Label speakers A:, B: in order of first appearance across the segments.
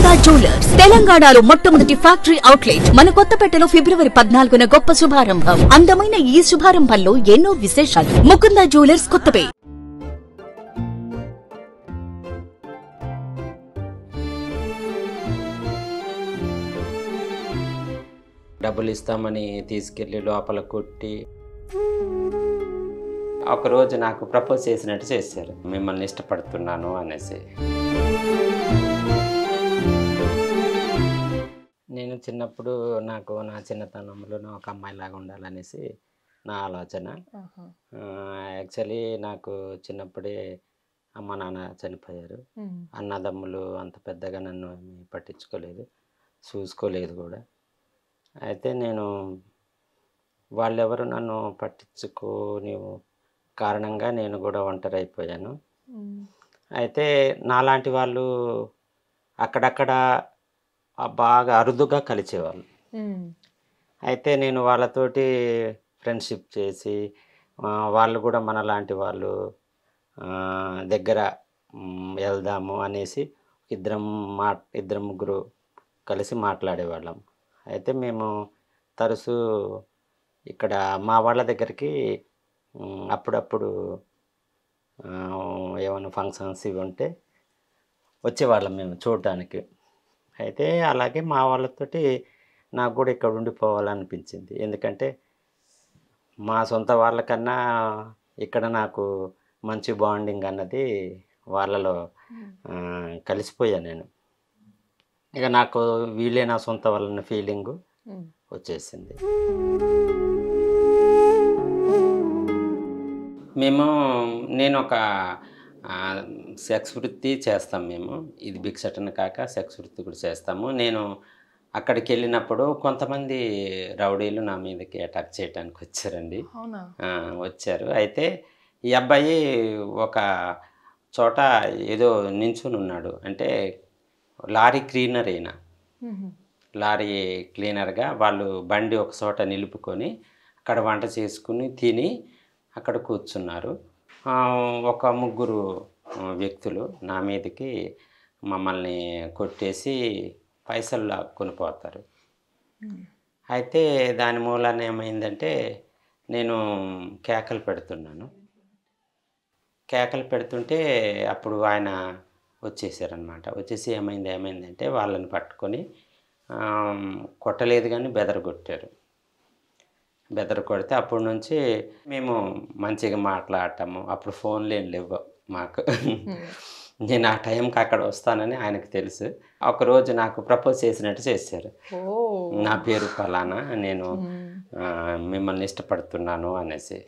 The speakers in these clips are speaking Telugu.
A: ముకుందా జ్యువెలర్స్ తెలంగాణలో మొట్టమొదటి ఫ్యాక్టరీ అవుట్లెట్ మన కొత్తపేటలో ఫిబ్రవరి 14న గొప్ప శుభారంభం. అందమైన ఈ శుభారంభంలో ఎన్నో విశేషాలు. ముకుందా జ్యువెలర్స్ కొత్తపేట.
B: డబ్బులు ఇస్తామని తీసుకెళ్ళి లోపల కొట్టి ఒకరోజు నాకు ప్రపోజ్ చేసినట్టు చేశారు, మిమ్మల్ని ఇష్టపడుతున్నాను అనేసి. నేను చిన్నప్పుడు నాకు నా చిన్నతనంలో ఒక అమ్మాయిలాగా ఉండాలనేసి నా ఆలోచన. యాక్చువల్లీ నాకు చిన్నప్పుడే అమ్మ నాన్న చనిపోయారు. అన్నదమ్ములు అంత పెద్దగా నన్ను పట్టించుకోలేదు, చూసుకోలేదు కూడా. అయితే నేను వాళ్ళెవరు నన్ను పట్టించుకోని కారణంగా నేను కూడా ఒంటరి అయిపోయాను. అయితే నాలాంటి వాళ్ళు అక్కడక్కడ బాగా అరుదుగా కలిసేవాళ్ళు. అయితే నేను వాళ్ళతోటి ఫ్రెండ్షిప్ చేసి వాళ్ళు కూడా మనలాంటి వాళ్ళు దగ్గర వెళ్దాము అనేసి ఇద్దరు ముగ్గురు కలిసి మాట్లాడేవాళ్ళం. అయితే మేము తరచూ ఇక్కడ మా వాళ్ళ దగ్గరికి అప్పుడప్పుడు ఏమైనా ఫంక్షన్స్ ఇవి ఉంటే వచ్చేవాళ్ళం మేము చూడటానికి. అయితే అలాగే మా వాళ్ళతోటి నాకు కూడా ఇక్కడ ఉండిపోవాలనిపించింది. ఎందుకంటే మా సొంత వాళ్ళకన్నా ఇక్కడ నాకు మంచి బాండింగ్ అన్నది వాళ్ళలో కలిసిపోయాను నేను. ఇక నాకు వీళ్ళే నా సొంత వాళ్ళన్న ఫీలింగు వచ్చేసింది. నేను ఒక సెక్స్ వృత్తి చేస్తాం మేము. ఇది భిక్షటన కాక సెక్స్ వృత్తి కూడా చేస్తాము. నేను అక్కడికి వెళ్ళినప్పుడు కొంతమంది రౌడీలు నా మీదకి అటాక్ చేయడానికి వచ్చారండి. వచ్చారు. అయితే ఈ అబ్బాయి ఒక చోట ఏదో నించుని ఉన్నాడు. అంటే లారీ క్లీనర్ అయినా, లారీ క్లీనర్గా వాళ్ళు బండి ఒక చోట నిలుపుకొని అక్కడ వంట చేసుకుని తిని అక్కడ కూర్చున్నారు. ఒక ముగ్గురు వ్యక్తులు నా మీదకి మమ్మల్ని కొట్టేసి పైసలు లాక్కొని పోతారు. అయితే దాని మూలాన ఏమైందంటే నేను కేకలు పెడుతున్నాను. కేకలు పెడుతుంటే అప్పుడు ఆయన వచ్చేసారనమాట. వచ్చేసి ఏమైందంటే వాళ్ళని పట్టుకొని కొట్టలేదు కానీ బెదరగొట్టారు. బెదరగొడితే అప్పటి నుంచి మేము మంచిగా మాట్లాడటము. అప్పుడు ఫోన్లు ఏం లేవు మాకు. నేను ఆ టైంకి అక్కడ వస్తానని ఆయనకు తెలుసు. ఒకరోజు నాకు ప్రపోజ్ చేసినట్టు చేశారు, నా పేరు ఫలానా, నేను మిమ్మల్ని ఇష్టపడుతున్నాను అనేసి.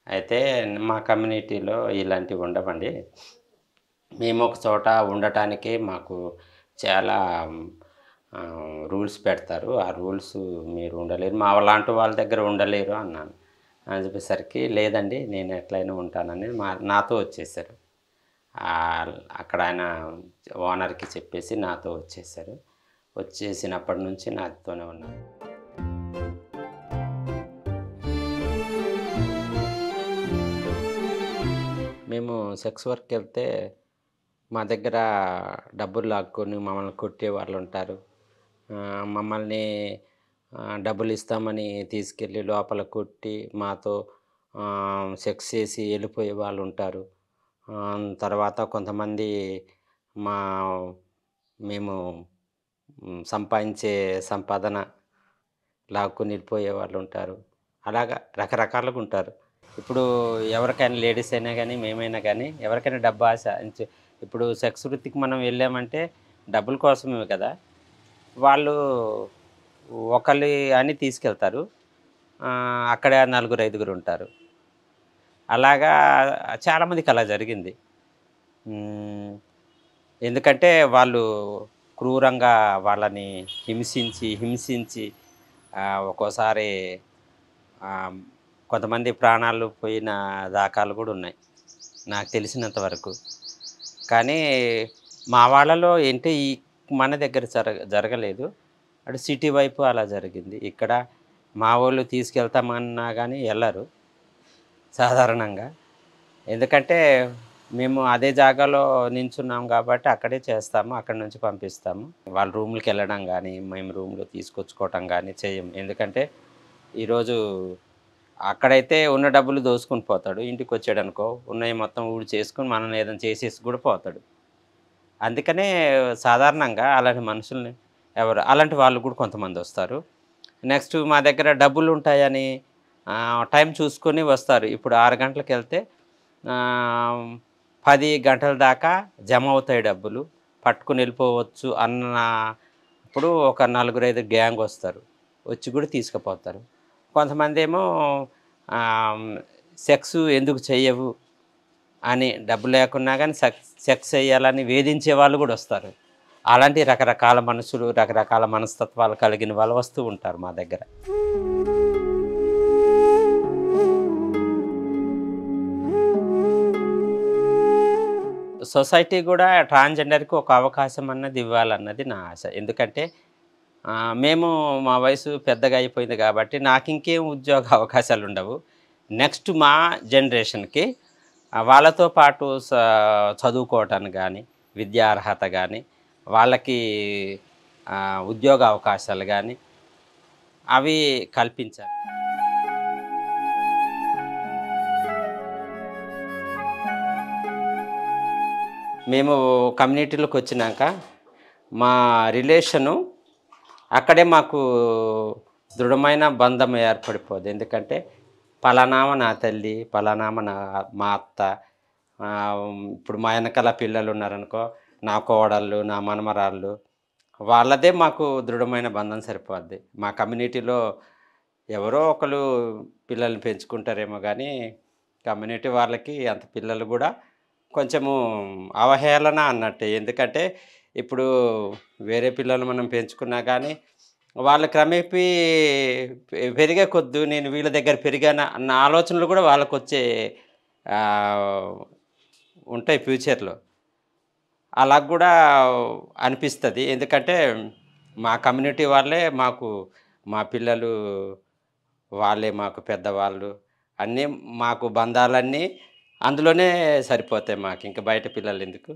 B: అయితే మా కమ్యూనిటీలో ఇలాంటివి ఉండవండి. మేము ఒక చోట ఉండటానికి మాకు చాలా రూల్స్ పెడతారు. ఆ రూల్స్ మీరు ఉండలేరు, మా లాంటి వాళ్ళ దగ్గర ఉండలేరు అన్నాను. అని చెప్పేసరికి లేదండి నేను ఎట్లయినా ఉంటానని నాతో వచ్చేసారు. అక్కడ ఆయన ఓనర్కి చెప్పేసి నాతో వచ్చేసారు. వచ్చేసినప్పటి నుంచి నాతోనే ఉన్నారు. మేము సెక్స్ వర్క్కి వెళ్తే మా దగ్గర డబ్బులు లాక్కొని మమ్మల్ని కొట్టే వాళ్ళు ఉంటారు. మమ్మల్ని డబ్బులు ఇస్తామని తీసుకెళ్ళి లోపల కొట్టి మాతో సెక్స్ చేసి వెళ్ళిపోయే వాళ్ళు ఉంటారు. తర్వాత కొంతమంది మేము సంపాదించే సంపాదన లాక్కొని వెళ్ళిపోయే వాళ్ళు ఉంటారు. అలాగా రకరకాలుగా ఉంటారు. ఇప్పుడు ఎవరికైనా లేడీస్ అయినా కానీ మేమైనా కానీ ఎవరికైనా డబ్బు ఆశ. ఇప్పుడు సెక్స్ వృత్తికి మనం వెళ్ళామంటే డబ్బుల కోసమే కదా. వాళ్ళు ఒకళ్ళు అని తీసుకెళ్తారు, అక్కడ నలుగురు ఐదుగురు ఉంటారు. అలాగా చాలామందికి అలా జరిగింది. ఎందుకంటే వాళ్ళు క్రూరంగా వాళ్ళని హింసించి ఒక్కోసారి కొంతమంది ప్రాణాలు పోయిన దాఖలు కూడా ఉన్నాయి నాకు తెలిసినంత వరకు. కానీ మా వాళ్ళలో ఏంటి మన దగ్గర జరగలేదు, అటు సిటీ వైపు అలా జరిగింది. ఇక్కడ మా వాళ్ళు తీసుకెళ్తామన్నా కానీ వెళ్ళరు సాధారణంగా. ఎందుకంటే మేము అదే జాగాలో నించున్నాం కాబట్టి అక్కడే చేస్తాము. అక్కడి నుంచి పంపిస్తాము. వాళ్ళ రూములకెళ్ళడం గానీ, మేము రూమ్‌లో తీసుకొచ్చుకోవటం గానీ చెయ్యము. ఎందుకంటే ఈరోజు అక్కడైతే ఉన్న డబ్బులు దోసుకొని పోతాడు. ఇంటికొచ్చాడనుకో ఉన్నయి మొత్తం ఊడ్చేసుకొని మనల్ని ఏదైనా చేసేసి గూడా పోతాడు. అందుకనే సాధారణంగా అలాంటి మనుషుల్ని అలాంటి వాళ్ళు కూడా కొంతమందొస్తారు. నెక్స్ట్ మా దగ్గర డబ్బులుంటాయని టైం చూసుకొని వస్తారు. ఇప్పుడు 6 గంటలకెళ్తే ఆహ్, 10 గంటల దాకా జమ అవుతాయి డబ్బులు. పట్టుకొని వెళ్ళిపోవచ్చు అన్నప్పుడు ఒక నలుగురైదుగురు గ్యాంగొస్తారు. వచ్చి కూడా తీసుకుపోతారు. కొంతమందేమో ఆహ్, సెక్సు ఎందుకు చెయ్యవు అని డబ్బు లేకున్నా గానీ సెక్స్ చేయాలని వేధించే వాళ్ళు గూడా వస్తారు. అలాంటి రకరకాల మనుషులు, రకరకాల మనస్తత్వాలు కలిగిన వాళ్ళు వస్తూ ఉంటారు మా దగ్గర. సొసైటీ గూడా ట్రాన్స్‌జెండర్‌కి ఒక అవకాశం అన్నది ఇవ్వాలన్నది నా ఆశ. ఎందుకంటే మేము మా వయసు పెద్దగా అయిపోయింది గాబట్టి నాకింకేం ఉద్యోగ అవకాశాలుండవు. నెక్స్ట్ మా జనరేషన్‌కి వాళ్ళతో పాటు చదువుకోవటానికి గానీ, విద్యా అర్హత గానీ, వాళ్ళకి ఉద్యోగ అవకాశాలు గానీ, అవి కల్పించాలి. మేము కమ్యూనిటీలోకొచ్చినాక మా రిలేషను అక్కడే మాకు దృఢమైన బంధం ఏర్పడిపోద్ది. ఎందుకంటే పలానామ నా తల్లి, పలానామ మా అత్త, ఇప్పుడు మా ఎనకాల పిల్లలున్నారనుకో, నా కోడళ్ళు, నా మనమరాళ్ళు, వాళ్ళదే మాకు దృఢమైన బంధం సరిపోద్ది. మా కమ్యూనిటీలో ఎవరో ఒకళ్ళు పిల్లల్ని పెంచుకుంటారేమో గానీ, కమ్యూనిటీ వాళ్ళకి అంత పిల్లలు గూడా కొంచెము అవహేళన అన్నట్టే. ఎందుకంటే ఇప్పుడు వేరే పిల్లలు మనం పెంచుకున్నా గానీ, వాళ్ళు క్రమేపీ పెరిగే కొద్దు నేను వీళ్ళ దగ్గర పెరిగానా అన్న ఆలోచనలు గూడా వాళ్ళకొచ్చే ఆహ్, ఉంటాయి ఫ్యూచర్‌లో. అలా గూడా అనిపిస్తది. ఎందుకంటే మా కమ్యూనిటీ వాళ్ళే మాకు మా పిల్లలు వాళ్ళే మాకు పెద్దవాళ్ళు. అన్నీ మాకు బంధాలన్నీ అందులోనే సరిపోతాయి మాకింక బయట పిల్లలెందుకు.